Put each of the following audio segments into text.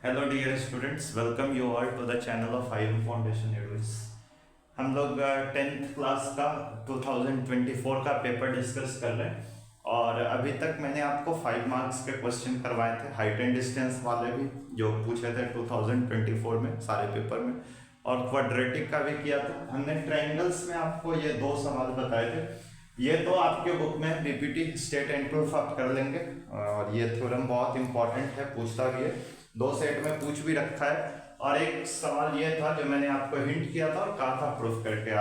Hello dear students, welcome you all to the channel of IIM foundation advice. हम लोग 10th class का 2024 का paper discuss कर रहे हैं और अभी तक मैंने आपको 5 मार्क्स के क्वेश्चन करवाए थे, हाइट एंड डिस्टेंस वाले भी जो पूछे थे 2024 में सारे पेपर में, और क्वाड्रेटिक का भी किया था हमने। ट्रायंगल्स में आपको ये 2 सवाल बताए थे। ये तो आपके बुक में पीपीटी स्टेट एंड प्रूफ आप कर लेंगे और ये थ्योरम बहुत इंपॉर्टेंट है, पूछता भी है, 2 सेट में पूछ भी रखा है। और एक सवाल ये था जो मैंने आपको हिंट किया था और कहा था प्रूफ करके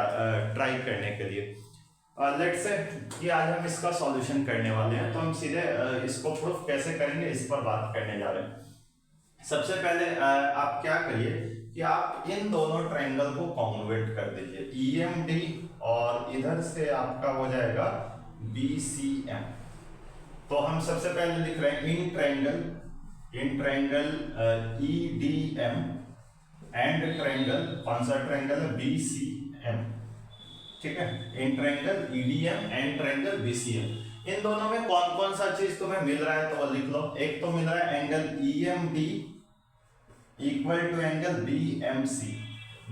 ट्राई करने के लिए। लेट्स से कि आज हम इसका सॉल्यूशन करने वाले हैं, तो हम सीधे इसको प्रूफ कैसे करेंगे इस पर बात करने जा रहे हैं। सबसे पहले आप क्या करिए कि आप इन दोनों ट्रायंगल को कॉन्ग्रुएंट कर दीजिए, EMD और इधर से आपका हो जाएगा BCM। तो हम सबसे पहले लिख रहे हैं in triangle EDM and triangle, कौन सा ट्रायंगल है, BCM। ठीक है, in triangle EDM and triangle BCM। इन दोनों में कौन कौन सा चीज तुम्हें मिल रहा है तो लिख लो। एक तो मिल रहा है angle EMD equal to angle BMC,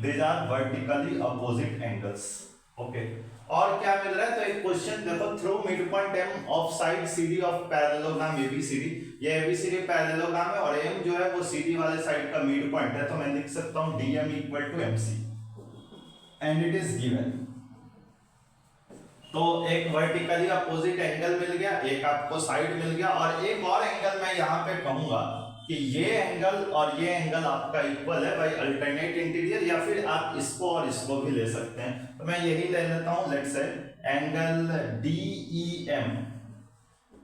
these are vertically opposite angles. Okay, और क्या मिल रहा है तो एक क्वेश्चन देखो, through mid point M of side CD of parallelogram ABCD। ये ABCD पैरेललोग्राम है और M जो है वो CD वाले साइड का मिड पॉइंट है, तो मैं लिख सकता हूं DM equal to MC and it is given. तो एक वर्टिकली अपोजिट एंगल मिल गया, एक आपको साइड मिल गया, और एक और एंगल मैं यहाँ पे कहूंगा कि ये एंगल और ये एंगल आपका इक्वल है बाय अल्टरनेट इंटीरियर, या फिर आप इसको और इसको भी ले सकते हैं। तो मैं यही ले लेता हूं, let's say angle DEM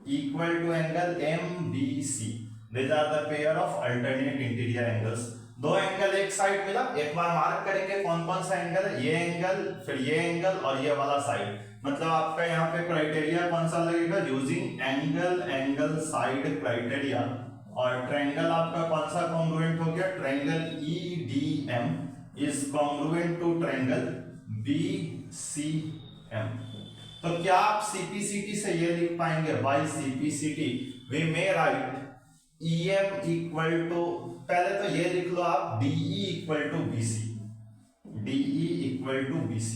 equal to angle MBC, this are the pair of alternate interior angles. दो एंगल एक साइड मिला, एक बार मार्क करेंगे कौन कौन सा एंगल है, ये एंगल, फिर ये एंगल और ये वाला साइड। मतलब आपका यहाँ पे क्राइटेरिया कौन सा लगेगा, यूजिंग एंगल साइड क्राइटेरिया। और ट्रायंगल आपका कौन सा कॉन्ग्रुएंट हो गया, triangle EDM is congruent to triangle BCM। तो क्या आप CPCT से ये लिख पाएंगे, by CPCT we may write EM equal to, पहले तो ये लिख लो आप DE equal to BC, DE equal to BC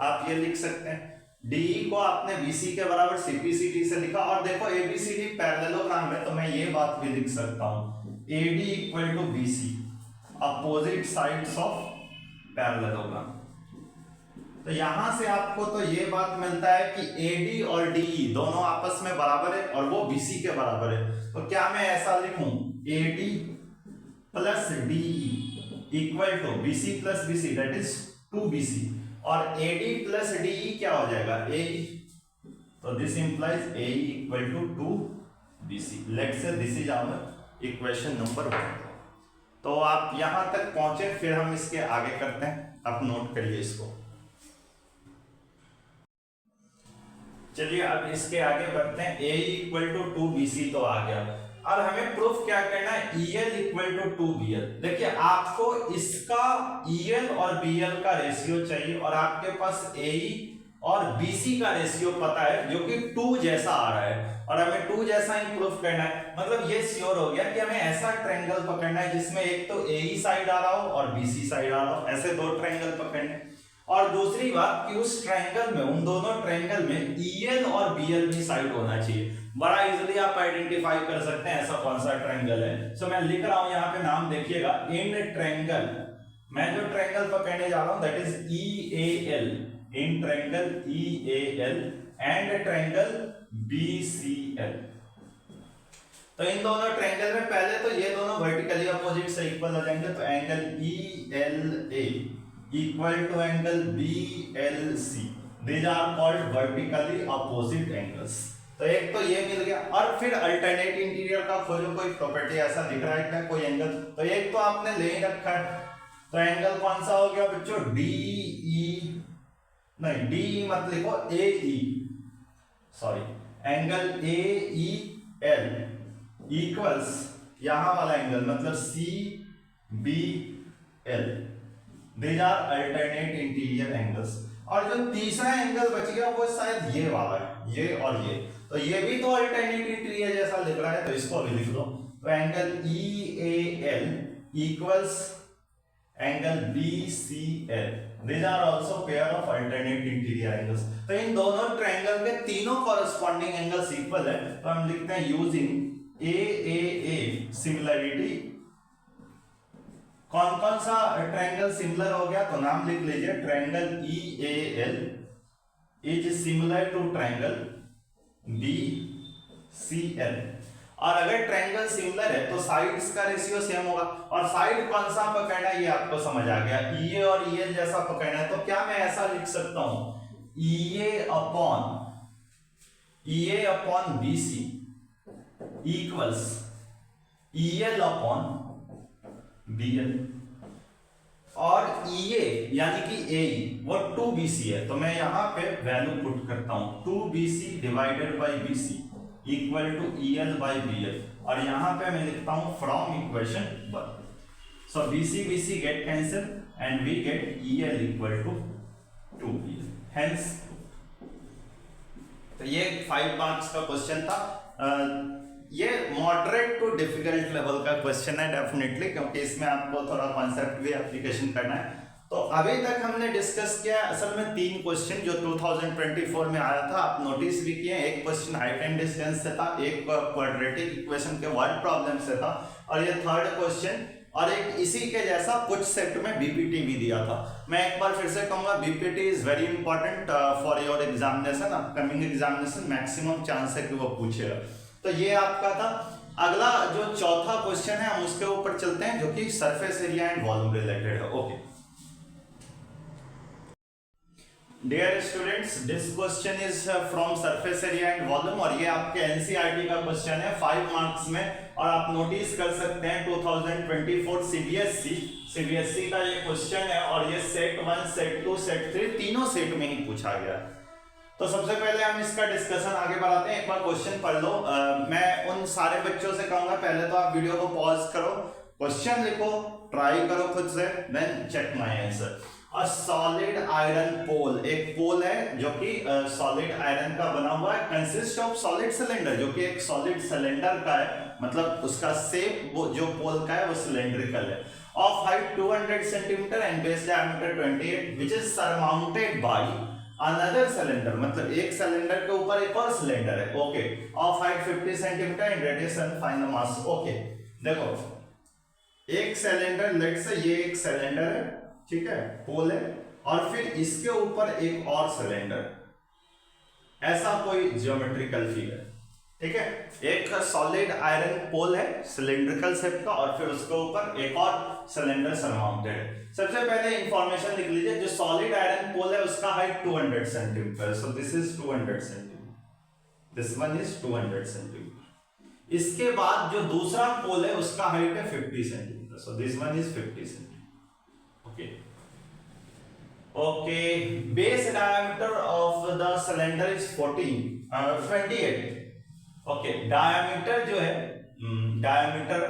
आप ये लिख सकते हैं। DE को आपने BC के बराबर CPCT से लिखा, और देखो ABCD पैरेललोग्राम है तो मैं ये बात भी लिख सकता हूं AD equal to BC, opposite sides of parallelogram. तो यहां से आपको तो ये बात मिलता है कि AD और DE दोनों आपस में बराबर है और वो BC के बराबर है। तो क्या मैं ऐसा लिखूं, AD plus DE equal to BC plus BC, that is 2BC, और AD प्लस DE क्या हो जाएगा, AE। तो this implies AE equal to 2BC। Let's say this is our equation number 1। तो आप यहां तक पहुंचे, फिर हम इसके आगे करते हैं, आप नोट करिए इसको। चलिए अब इसके आगे बढ़ते हैं। AE इक्वल टू 2BC तो आ गया, और हमें प्रूफ क्या करना है, EL इक्वल टू 2BL। देखिए आपको इसका EL और BL का रेशियो चाहिए, और आपके पास AE और BC का रेशियो पता है जो कि 2 जैसा आ रहा है, और हमें 2 जैसा ही प्रूफ करना है। मतलब ये श्योर हो गया कि हमें ऐसा ट्रायंगल पकड़ना है जिसमें एक तो AE साइड आ रहा हो और BC साइड आ रहा हो, ऐसे 2 ट्रायंगल पकड़ने। और दूसरी बात कि उस ट्रायंगल में, उन दोनों ट्रायंगल में EL और BL भी साइड होना चाहिए। बड़ा इजीली आप आइडेंटिफाई कर सकते हैं ऐसा कौन सा ट्रायंगल है। सो मैं लिख रहा हूं यहाँ पे, नाम देखिएगा, इन ट्रायंगल, मैं जो ट्रायंगल पकड़ने जा रहा हूं that is EAL, in triangle EAL and triangle BCL। तो इन दोनों ट्रायंगल में पहले तो ये दोनों वर्टिकली अपोजिट से इक्वल हो जाएंगे, तो angle ELA equal to angle BLC, these are called vertically opposite angles. तो एक तो ये मिल गया, और फिर अल्टरनेट इंटीरियर का खोजो, कोई प्रॉपर्टी ऐसा दिख रहा है क्या, कोई एंगल। तो एक तो आपने ले ही रखा है, तो एंगल कौन सा हो गया बच्चों, DE, नहीं DE मत लिखो, AE, sorry, angle AEL equals यहां वाला एंगल मतलब CBL, these are alternate interior angles. और जो तीसरा एंगल बच गया वो शायद ये वाला है, ये और ये, तो ये भी तो अल्टरनेट इंटीरियर जैसा लिख रहा है, तो इसको भी लिख लो, तो angle EAL equals angle BCL, these are also pair of alternate interior angles। तो इन दोनों ट्रायंगल के तीनों कॉरेस्पॉन्डिंग एंगल्स इक्वल है, तो हम लिखते हैं यूजिंग AAA सिमिलरिटी। कौन कौन सा ट्रायंगल सिमिलर हो गया, तो नाम लिख लीजिए, triangle EAL is similar to triangle BCL। और अगर ट्रायंगल सिमिलर है तो साइड्स का रेशियो सेम होगा, और साइड कौन सा पकड़ना है ये आपको समझ आ गया, EA और EL जैसा पकड़ना है। तो क्या मैं ऐसा लिख सकता हूं, EA upon BC equals EL upon BL, और EA यानी कि AE वो 2BC है, तो मैं यहां पे वैल्यू पुट करता हूं 2BC divided by BC equal to EL by BL, और यहां पे मैं लिखता हूं from equation 1। So BC get cancel and we get EL equal to 2BL, hence. तो ये 5 मार्क्स का क्वेश्चन था। ये मॉडरेट टू डिफिकल्ट लेवल का क्वेश्चन है डेफिनेटली, क्योंकि इसमें आपको थोड़ा कॉन्सेप्ट भी एप्लीकेशन करना है। तो अभी तक हमने डिस्कस किया असल में 3 क्वेश्चन जो 2024 में आया था, आप नोटिस भी किए। एक क्वेश्चन हाइट एंड डिस्टेंस से था, एक क्वाड्रेटिक इक्वेशन के वर्ड प्रॉब्लम से था, और ये थर्ड क्वेश्चन, और एक इसी के जैसा कुछ सेट में बीपीटी भी दिया था। मैं एक बार फिर से कहूंगा, BPT is very important for your examination, upcoming examination, maximum chance है कि वो पूछेगा। तो ये आपका था। अगला जो चौथा क्वेश्चन है हम उसके ऊपर चलते हैं, जो कि surface area and volume related है। Okay dear students, this question is from surface area and volume, और ये आपके एनसीईआरटी का क्वेश्चन है 5 मार्क्स में। और आप नोटिस कर सकते हैं 2024 सीबीएसई का ये क्वेश्चन है, और ये सेट 1, सेट 2, सेट 3 तीनों सेट में ही पूछा गया। तो सबसे पहले हम इसका डिस्कशन आगे बढ़ाते हैं। एक बार क्वेश्चन पढ़ लो। मैं उन सारे बच्चों से कहूंगा पहले तो आप वीडियो को पॉज करो, क्वेश्चन लिखो, ट्राई करो खुद से, then check my answer. A solid iron pole, एक पोल है जो कि सॉलिड आयरन का बना हुआ है, कंसिस्ट ऑफ सॉलिड सिलेंडर, जो कि एक सॉलिड सिलेंडर का है, मतलब उसका शेप जो पोल का है वो सिलेंड्रिकल है, of height 200 centimetre and base diameter 28, which is surmounted by another cylinder, मतलब एक सिलेंडर के ऊपर एक और सिलेंडर है। Okay, of height 50 centimetre and radius and find the mass. Okay देखो, एक सिलेंडर, लेट्स से ये एक सिलेंडर है, ठीक है, पोल है, और फिर इसके ऊपर एक और सिलेंडर, ऐसा कोई ज्योमेट्रिकल फिगर, ठीक है। एक सॉलिड आयरन पोल है सिलेंड्रिकल शेप का, और फिर उसके ऊपर एक और सिलेंडर सरमाउंटेड है। सबसे पहले इंफॉर्मेशन लिख लीजिए, जो सॉलिड आयरन पोल है उसका height 200 centimetre, so this is 200 centimetre, this one is 200 centimetre. इसके बाद जो दूसरा पोल है उसका हाइट है 50 centimetre, so this one is 50 centimetre. Okay, base diameter of the cylinder is 28। Okay, diameter जो है, डायमीटर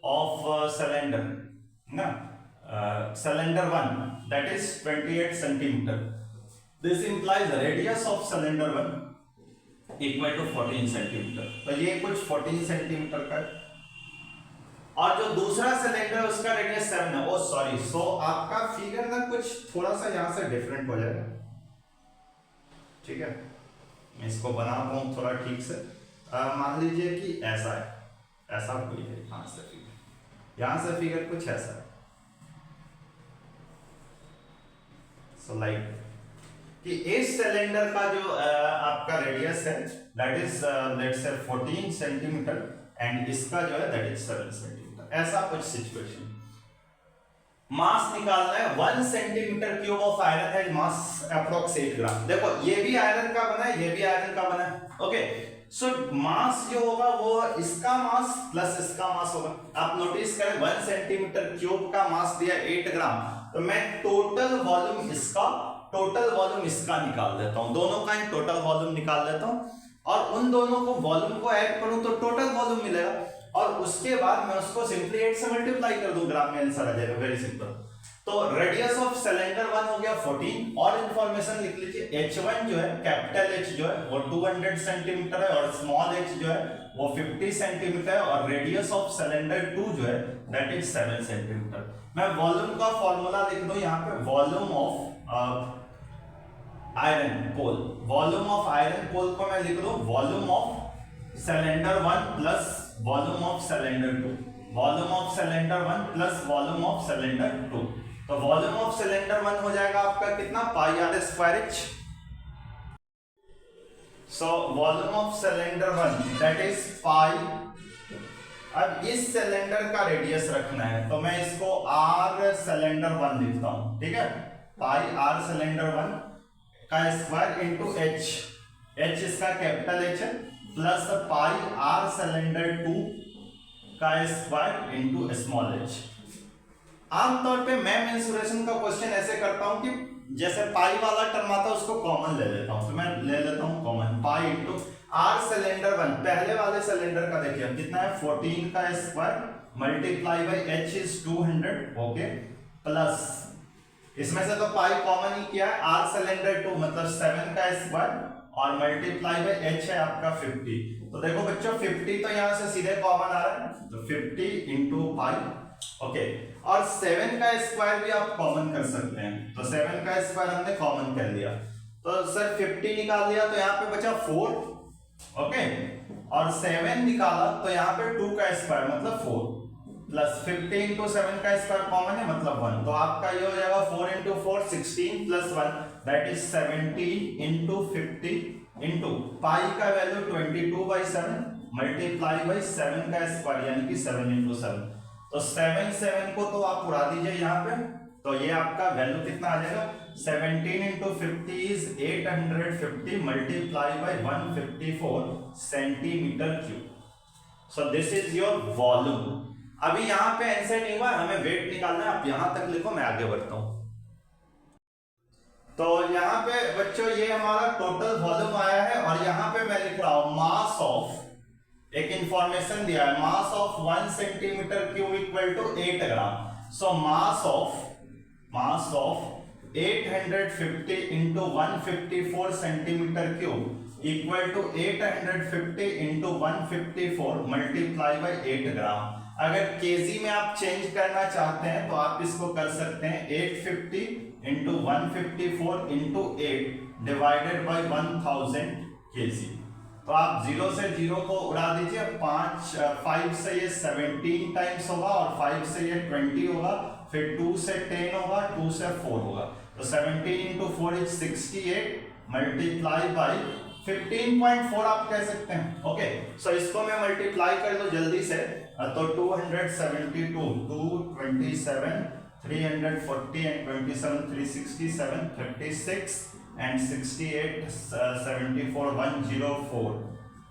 ऑफ सिलेंडर ना, cylinder 1 that is 28 centimetre. This implies radius of cylinder 1 equal to 14 centimetre. तो ये कुछ 14 centimetre का है, और जो दूसरा सिलेंडर उसका रेडियस 7 है। ओ सॉरी, सो आपका फिगर ना कुछ थोड़ा सा यहां से डिफरेंट हो जाएगा, ठीक है। मैं इसको बना पाऊं थोड़ा ठीक से, मान लीजिए कि ऐसा है, ऐसा कोई है, यहां से फिगर कुछ ऐसा है, सो लाइक कि इस सिलेंडर का जो आपका रेडियस है that is let's say 14 centimetre, and इसका जो है दैट इज 7 सेंटीमीटर, ऐसा कुछ सिचुएशन। मास निकालना है, 1 सेंटीमीटर क्यूब ऑफ आयरन है, मास अप्रोक्स 8 ग्राम। देखो ये भी आयरन का बना है, ये भी आयरन का बना है। ओके, सो मास जो होगा वो इसका मास प्लस इसका मास होगा। आप नोटिस करें 1 सेंटीमीटर क्यूब का मास दिया 8 ग्राम, तो मैं टोटल वॉल्यूम इसका, टोटल वॉल्यूम इसका निकाल देता हूं, दोनों का टोटल वॉल्यूम निकाल देता हूं, और उन दोनों को वॉल्यूम को ऐड करूं तो टोटल वॉल्यूम मिलेगा, और उसके बाद मैं उसको सिंपली 8 से मल्टीप्लाई कर दूं, ग्राम में आंसर आ जाएगा, वेरी सिंपल। तो रेडियस ऑफ सिलेंडर 1 हो गया 14, और इंफॉर्मेशन लिख लीजिए, H1 जो है, कैपिटल H जो है वो 200 सेंटीमीटर है, और स्मॉल h जो है वो 50 सेंटीमीटर और रेडियस ऑफ सिलेंडर 2 जो है दैट इज 7 सेंटीमीटर। मैं वॉल्यूम का फॉर्मूला लिख दूं यहाँ पे, volume of iron pole, volume of iron pole को मैं लिख दूं volume of cylinder 1 plus volume of cylinder 2, volume of cylinder 1 plus volume of cylinder 2। तो वॉल्यूम ऑफ सिलेंडर 1 हो जाएगा आपका कितना, pi R square H. So volume of cylinder 1 that is pi. अब इस सिलेंडर का रेडियस रखना है तो मैं इसको आर सिलेंडर 1 लिखता हूं, ठीक है, पाई आर सिलेंडर 1 का स्क्वायर इंटू एच, एच इसका कैपिटल एच है, प्लस पाई आर सिलेंडर 2 का स्क्वायर इंटू स्मॉल एच। आमतौर पे मैं मेंसुरेशन का क्वेश्चन ऐसे करता हूं कि जैसे पाई वाला टर्म आता है उसको कॉमन ले लेता हूं, तो मैं ले लेता हूं common pi into r cylinder 1, पहले वाले सिलेंडर का देखिए कितना है 14 का square multiply by H is 200, okay, plus इसमें से तो पाई कॉमन ही किया है, आर सिलेंडर 2 मतलब 7 का स्क्वायर और मल्टीप्लाई बाई एच है आपका 50। तो देखो बच्चों 50 तो यहां से सीधे कॉमन आ रहा है, तो 50 इंटू पाई, ओके, और 7 का स्क्वायर भी आप कॉमन कर सकते हैं, तो 7 का स्क्वायर हमने कॉमन कर लिया, तो सर 50 निकाल लिया तो यहाँ पे बचा 4, ओके, और 7 निकाला तो यहाँ पे 2 का स्क्वायर मतलब 4, प्लस 50 इंटू 7 का स्क्वायर कॉमन है मतलब 1, तो आपका ये हो जाएगा 4 into 4 16 plus 1 that is 17 into 50 into pi का वैल्यू 22/7 मल्टीप्लाई बाई 7 का स्क्वायर यानी कि 7 इंटू 7, तो 7 को तो आप उड़ा दीजिए यहाँ पे, तो ये आपका वैल्यू कितना आ जाएगा 17 into 50 is 850 multiply by 154 centimetre cube. So this is your volume. अभी यहाँ पे आंसर नहीं हुआ, हमें वेट निकालना है, आप यहां तक लिखो मैं आगे बढ़ता हूं। तो यहाँ पे बच्चों ये हमारा टोटल वॉल्यूम आया है और यहाँ पे मैं लिख रहा हूं मास ऑफ, एक इंफॉर्मेशन दिया है, mass of 1 centimetre cube equal to 8 gram. So mass of 850 into 154 centimetre cube equal to 850 into 154 multiply by 8 gram. अगर केजी में आप चेंज करना चाहते हैं तो आप इसको कर सकते हैं 850 into 154 into 8 divided by 1000 KG. तो आप 0 से 0 को उड़ा दीजिए, 5 से ये 17 टाइम्स होगा और 5 से ये 20 होगा, फिर 2 से 10 होगा, 2 से 4 होगा, तो 17 इंटू 4 इज 68 मल्टीप्लाई बाई 15.4 आप कह सकते हैं, ओके। सो इसको मैं मल्टीप्लाई कर दो जल्दी से, तो 272 227 340 and 27 367 36 and 68 74 104,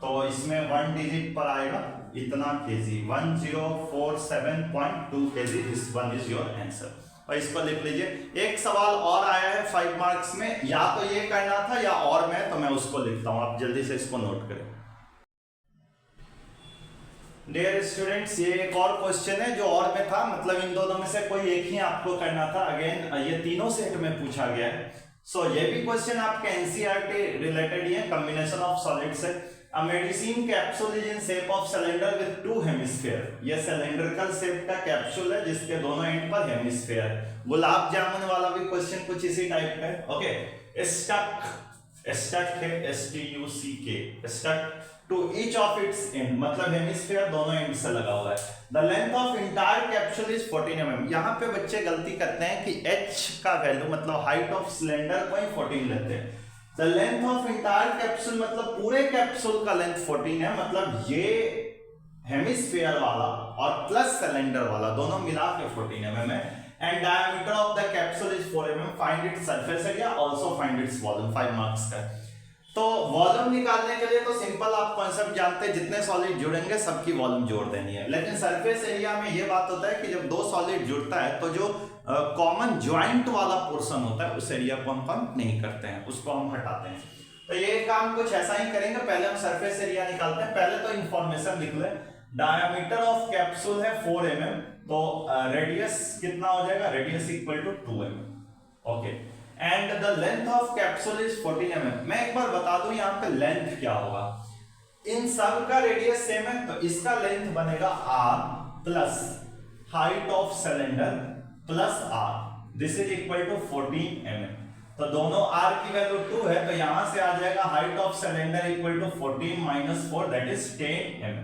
तो इसमें 1 डिजिट पर आएगा इतना KG, 1047.2 KG. This one is your answer. और इसको लिख लीजिए। एक सवाल और आया है 5 मार्क्स में, या तो ये करना था या और मैं, तो मैं उसको लिखता हूं, आप जल्दी से इसको नोट करें। डियर स्टूडेंट्स, ये एक और क्वेश्चन है जो और में था, मतलब इन दोनों में से कोई एक ही आपको करना था। अगेन ये तीनों सेट में पूछा गया है। सो ये भी क्वेश्चन आपके एनसीईआरटी रिलेटेड ही है, कॉम्बिनेशन ऑफ सॉलिड्स है। A medicine capsule is in shape of cylinder with 2 hemisphere। ये सिलेंड्रिकल शेप का कैप्सूल है जिसके दोनों एंड पर हेमिस्फीयर है। गुलाब जामुन वाला भी क्वेश्चन कुछ इसी टाइप का है, ओके। स्टक है STUCK, stuck to each of its end, मतलब हेमिस्फीयर दोनों एंड से लगा हुआ है। The length of entire capsule is 14 mm। यहाँ पे बच्चे गलती करते हैं कि H का वैल्यू मतलब हाइट ऑफ सिलेंडर को ही 14 लेते हैं। The length of entire capsule मतलब पूरे कैप्सूल का लेंथ 14 है, मतलब ये हेमिस्फीयर वाला और प्लस सिलेंडर वाला दोनों मिला के 14 mm है। And diameter of the capsule is 4 mm। Find its surface area, also find its volume. 5 marks का। तो वॉल्यूम निकालने के लिए तो सिंपल आप कॉन्सेप्ट जानते हैं, जितने सॉलिड जुड़ेंगे सबकी वॉल्यूम जोड़ देनी है। लेकिन सरफेस एरिया में ये बात होता है कि जब दो सॉलिड जुड़ता है तो जो कॉमन ज्वाइंट वाला पोर्शन होता है उस एरिया को हम काउंट नहीं करते हैं, उसको हम हटाते हैं। तो ये काम कुछ ऐसा ही करेंगे। पहले हम सरफेस एरिया निकालते हैं। पहले तो इंफॉर्मेशन लिख ले। डायमीटर ऑफ कैप्सूल है 4 mm, तो रेडियस कितना हो जाएगा, radius equal to 2 mm, okay. And the length of capsule is 14 mm। मैं एक बार बता दूं यहाँ पे लेंथ क्या होगा। इन सब का रेडियस सेम है, तो इसका लेंथ बनेगा r plus height of cylinder plus r, this is equal to 14 mm। तो दोनों r की वैल्यू 2 है, तो यहां से आ जाएगा height of cylinder equal to 14 minus 4 that is 10 mm।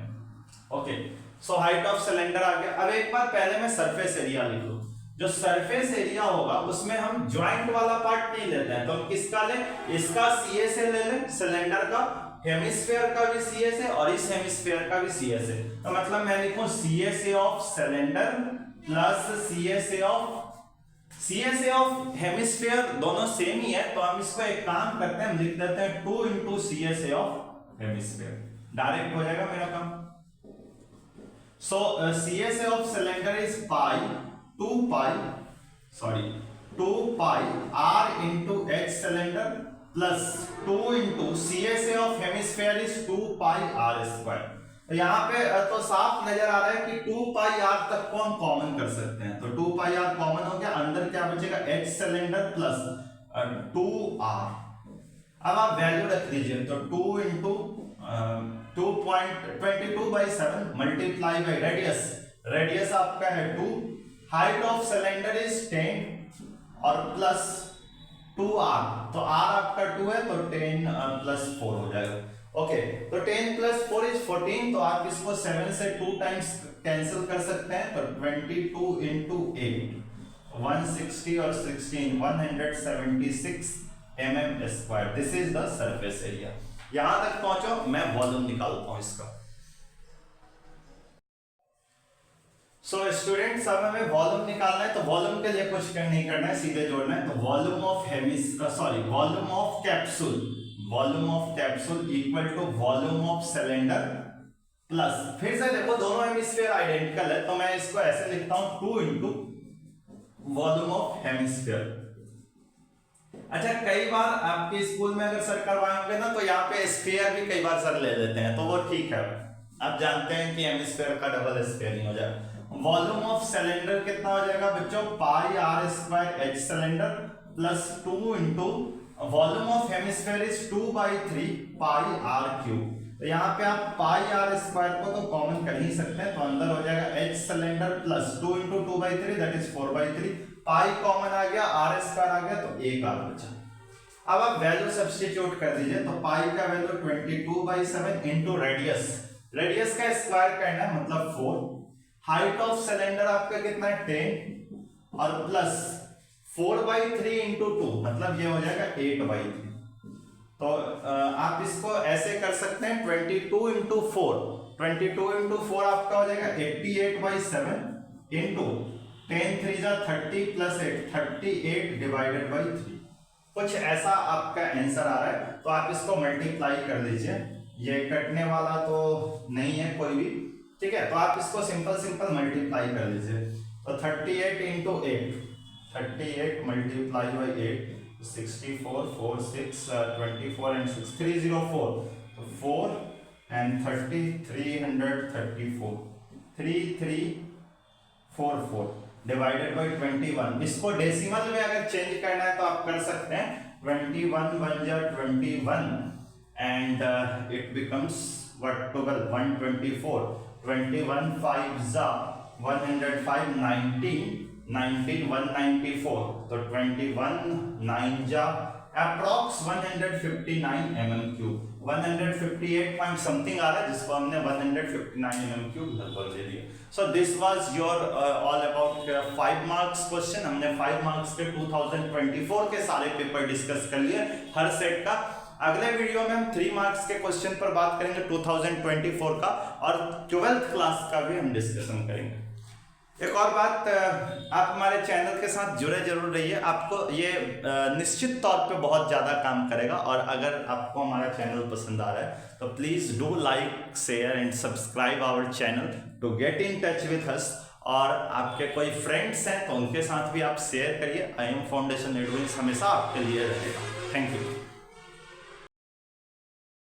Okay, so height of cylinder आ गया। अब एक बार पहले मैं सरफेस एरिया लिख लूं। जो सरफेस एरिया होगा उसमें हम ज्वाइंट वाला पार्ट नहीं लेते हैं, तो हम किसका लें, इसका सीए से ले लें, सिलेंडर का, हेमिस्फीयर का भी सीए से और इस हेमिस्फीयर का भी सीए से। तो मतलब मैं लिखूं सीए से ऑफ सिलेंडर प्लस सीए से ऑफ हेमिस्फीयर, दोनों सेम ही है, तो हम इसको एक काम करते हैं, हम लिख देते हैं 2 into CSA of hemisphere, direct हो जाएगा मेरा काम। So CSA of cylinder is pi 2 pi r into H cylinder plus 2 into CSA of hemisphere is 2 pi r square. तो यहाँ पे तो साफ नजर आ रहा है कि 2 पाई r तक को हम कॉमन कर सकते हैं, तो 2 पाई r कॉमन हो गया, अंदर क्या बचेगा h सिलेंडर प्लस 2r। अब आप वैल्यू रख दीजिए, तो 2 इंटू 2.22/7 मल्टीप्लाई बाई रेडियस आपका है 2, हाइट ऑफ सिलेंडर इज 10 और प्लस 2r, तो r आपका 2 है, तो 10 प्लस 4 हो जाएगा। ओके, तो 10 प्लस 4 इज 14, तो आप इसको 7 से 2 टाइम्स कैंसिल कर सकते हैं, तो 22 इंटू 8 160 और 16 176 mm square, this is the surface area. यहां तक पहुंचो, मैं वॉल्यूम निकालता हूं इसका। सो स्टूडेंट्स, अब हमें वॉल्यूम निकालना है, तो वॉल्यूम के लिए कुछ नहीं करना है, सीधे जोड़ना है। तो volume of capsule equal to volume of cylinder plus, फिर से देखो दोनों हेमिस्फीयर आइडेंटिकल है, तो मैं इसको ऐसे लिखता हूं 2 इंटू वॉल्यूम ऑफ हेमिस्फीयर। अच्छा, कई बार आपके स्कूल में अगर सर करवाए होंगे ना, तो यहाँ पे स्फीयर भी कई बार सर ले लेते हैं, तो वो ठीक है, आप जानते हैं कि हेमिस्फीयर का डबल स्फीयर नहीं हो जाएगा। वॉल्यूम ऑफ सिलेंडर कितना हो जाएगा बच्चों, पाई r square H cylinder plus 2 into volume of hemisphere is 2/3 pi r cube. तो यहाँ पे आप पाई r स्क्वायर को तो कॉमन कर ही सकते हैं, तो अंदर हो जाएगा h cylinder plus 2 into 2/3 that is 4/3, pi common आ गया, r स्क्वायर आ गया, तो एक r बचा। अब आप वैल्यू सब्स्टिट्यूट कर दीजिए, तो पाई का वैल्यू 22/7 इंटू रेडियस का स्क्वायर करना है, मतलब 4, हाइट ऑफ सिलेंडर आपका कितना है 10 और प्लस 4/3 इंटू 2, मतलब ये हो जाएगा 8/3। तो आप इसको ऐसे कर सकते हैं 22 इंटू 4 आपका हो जाएगा 88/7 इंटू 10 3 जा 30 प्लस 8 38 डिवाइडेड बाई 3, कुछ ऐसा आपका आंसर आ रहा है। तो आप इसको मल्टीप्लाई कर लीजिए, ये कटने वाला तो नहीं है कोई भी, ठीक है, तो आप इसको सिंपल मल्टीप्लाई कर लीजिए। तो 38 इंटू 8, 38 मल्टीप्लाई बाई 8 64 4 6 24 एंड 6 304, तो 4 एंड 30 334 3344 डिवाइडेड बाई 21। इसको डेसिमल में अगर चेंज करना है तो आप कर सकते हैं, 21 बन जा 21 एंड इट बिकम्स व्हाट 12 124, 21 5 जा 105 19 194, तो 21 9 जा approx 159 mm cube, 158 point something आ रहा है, जिसको हमने 159 mm क्यूब लगभग ले लिया। So this was your all about 5 marks question. हमने 5 मार्क्स के 2024 के सारे पेपर डिस्कस कर लिए हर सेट का। अगले वीडियो में हम 3 मार्क्स के क्वेश्चन पर बात करेंगे 2024 का, और 12th क्लास का भी हम डिस्कशन करेंगे। एक और बात, आप हमारे चैनल के साथ जुड़े जरूर रहिए, आपको ये निश्चित तौर पे बहुत ज़्यादा काम करेगा। और अगर आपको हमारा चैनल पसंद आ रहा है तो please do like share and subscribe our channel to get in touch with us. और आपके कोई फ्रेंड्स हैं तो उनके साथ भी आप शेयर करिए। IM फाउंडेशन एडविंस हमेशा आपके लिए रहेगा। Thank you.